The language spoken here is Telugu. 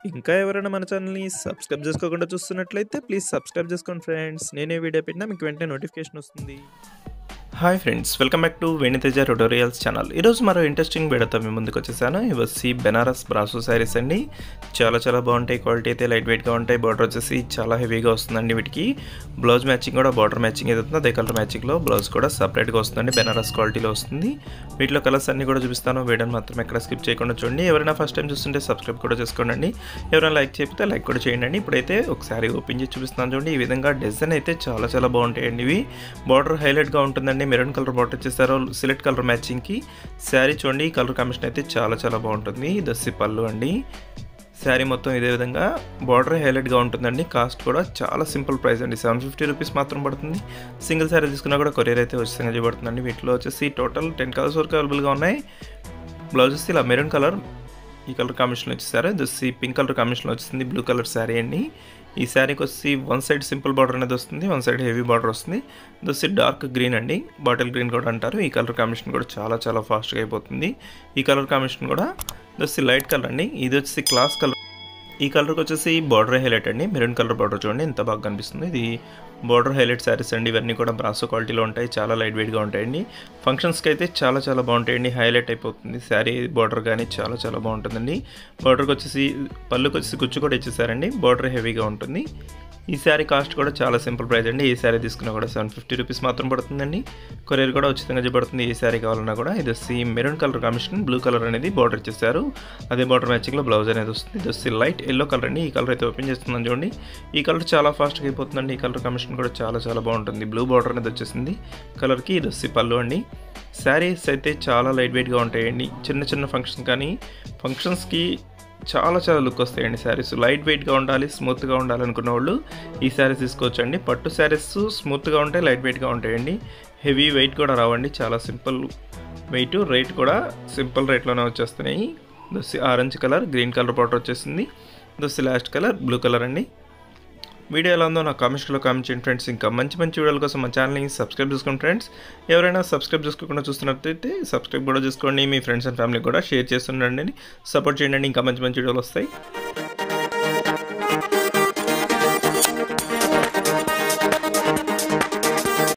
ఇంకా ఎవరైనా మన ఛానల్‌ని సబ్స్క్రైబ్ చేసుకోకుండా చూస్తున్నట్లయితే ప్లీజ్ సబ్స్క్రైబ్ చేసుకోండి ఫ్రెండ్స్. నేనే వీడియో పెట్టినా మీకు వెంటనే నోటిఫికేషన్ వస్తుంది. Hi friends, welcome back to వెను తేజ ట్యుటోరియల్స్ ఛానల్. ఈరోజు మరో ఇంట్రెస్టింగ్ వీడియోతో మీ ముందుకు వచ్చేసాను. ఇవి వచ్చి బెనారస్ బ్రాసో సారీస్ అండి. చాలా బాగుంటాయి. క్వాలిటీ అయితే లైట్ వెయిట్గా ఉంటాయి. బార్డర్ వచ్చేసి చాలా హెవీగా వస్తుందండి. వీటికి బ్లౌజ్ మ్యాచింగ్ కూడా బార్డర్ మ్యాచింగ్ ఏదవుతుంది అదే కలర్ మ్యాచింగ్లో బ్లౌజ్ కూడా సపరేట్గా వస్తుందండి. బెనారస్ క్వాలిటీలో వస్తుంది. వీటిలో కలర్స్ అన్ని కూడా చూపిస్తాను. వీడియోని మాత్రం ఎక్కడ స్కిప్ చేయకుండా చూడండి. ఎవరైనా ఫస్ట్ టైం చూస్తుంటే సబ్స్క్రైబ్ కూడా చేసుకోండి. ఎవరైనా లైక్ చేయకపోతే లైక్ కూడా చేయండి. ఇప్పుడైతే ఒకసారి ఓపెన్ చేసి చూపిస్తాను చూడండి. ఈ విధంగా డిజైన్ అయితే చాలా బాగుంటాయండి. ఇవి బార్డర్ హైలైట్గా ఉంటుందండి. మెరూన్ కలర్ బార్డర్ వచ్చేసారు. సిలెక్ట్ కలర్ మ్యాచింగ్కి శారీ చూడండి. కలర్ కాంబినేషన్ అయితే చాలా బాగుంటుంది. దస్సి పళ్ళు అండి. శారీ మొత్తం ఇదే విధంగా బార్డర్ హైలైట్గా ఉంటుందండి. కాస్ట్ కూడా చాలా సింపుల్ ప్రైస్ అండి. 750 రూపీస్ మాత్రం పడుతుంది. సింగిల్ శారీ తీసుకున్నా కూడా కొరియర్ అయితే ఉచితంగా చేయబడుతుందండి. వీటిలో వచ్చేసి టోటల్ 10 కలర్స్ వరకు అవైలబుల్గా ఉన్నాయి. బ్లౌజ్ వచ్చి ఇలా మెరూన్ కలర్ ఈ కలర్ కాంబినేషన్లో వచ్చేసారు. దస్సి పింక్ కలర్ కాంబినేషన్లో వచ్చింది. బ్లూ కలర్ శారీ అండి. ఈ శారీకి వచ్చి వన్ సైడ్ సింపుల్ బార్డర్ అనేది వస్తుంది, వన్ సైడ్ హెవీ బార్డర్ వస్తుంది. దస్సి డార్క్ గ్రీన్ అండి, బాటిల్ గ్రీన్ కూడా అంటారు. ఈ కలర్ కాంబినేషన్ కూడా చాలా ఫాస్ట్గా అయిపోతుంది. ఈ కలర్ కాంబినేషన్ కూడా దస్సి లైట్ కలర్ అండి. ఇది వచ్చి క్లాస్ కలర్. ఈ కలర్కి వచ్చేసి బార్డర్ హైలైట్ అండి. మెరూన్ కలర్ బార్డర్ చూడండి ఎంత బాగా కనిపిస్తుంది. ఇది బార్డర్ హైలైట్ శారీస్ అండి. ఇవన్నీ కూడా బ్రాసో క్వాలిటీలో ఉంటాయి. చాలా లైట్ వెయిట్గా ఉంటాయండి. ఫంక్షన్స్కి అయితే చాలా బాగుంటాయండి. హైలైట్ అయిపోతుంది శారీ బార్డర్ కానీ చాలా బాగుంటుందండి. బార్డర్కి వచ్చేసి పళ్ళుకి వచ్చేసి కుచ్చు కూడా ఇచ్చేసారండి. బార్డర్ హెవీగా ఉంటుంది. ఈ శారీ కాస్ట్ కూడా చాలా సింపుల్ ప్రైస్ అండి. ఈ శారీ తీసుకున్నా కూడా 750 రూపీస్ మాత్రం పడుతుందండి. కొరియర్ కూడా ఉచితంగా చేయబడుతుంది. ఏ శారీ కావాలన్నా కూడా. ఇది వచ్చి maroon colour combination, blue colour అనేది బార్డర్ ఇచ్చేసారు. అదే బార్డర్ మ్యాచింగ్లో బ్లౌజ్ అనేది వస్తుంది. ఇది వచ్చి లైట్ ఎల్లో కలర్ అండి. ఈ కలర్ అయితే ఓపెన్ చేస్తున్నాను చూడండి. ఈ కలర్ చాలా ఫాస్ట్గా అయిపోతుందండి. ఈ కలర్ కాంబినేషన్ కూడా చాలా బాగుంటుంది. బ్లూ బార్డర్ అనేది వచ్చేసింది కలర్కి. ఇది వచ్చి పళ్ళు అండి. శారీస్ అయితే చాలా లైట్ వెయిట్గా ఉంటాయండి. చిన్న ఫంక్షన్ కానీ ఫంక్షన్స్కి చాలా లుక్ వస్తాయండి. శారీస్ లైట్ వెయిట్గా ఉండాలి, స్మూత్గా ఉండాలి అనుకున్న వాళ్ళు ఈ శారీస్ తీసుకోవచ్చండి. పట్టు శారీస్ స్మూత్గా ఉంటాయి, లైట్ వెయిట్గా ఉంటాయండి. హెవీ వెయిట్ కూడా రావండి. చాలా సింపుల్ వెయిట్, రేట్ కూడా సింపుల్ రేట్లోనే వచ్చేస్తున్నాయి. దస్సి orange colour, green colour border వచ్చేసింది. దస్సి లాస్ట్ కలర్ బ్లూ కలర్ అండి. వీడియో ఎలా ఉందో నా కామెంట్స్లో కామెంట్ చేయండి ఫ్రెండ్స్. ఇంకా మంచి వీడియోల కోసం మా ఛానల్ని సబ్స్క్రైబ్ చేసుకోండి ఫ్రెండ్స్. ఎవరైనా సబ్స్క్రైబ్ చేసుకోకుండా చూస్తున్నట్లయితే సబ్స్క్రైబ్ కూడా చేసుకోండి. మీ ఫ్రెండ్స్ అండ్ ఫ్యామిలీకి కూడా షేర్ చేస్తుండండి. సపోర్ట్ చేయండి. ఇంకా మంచి వీడియోలు వస్తాయి.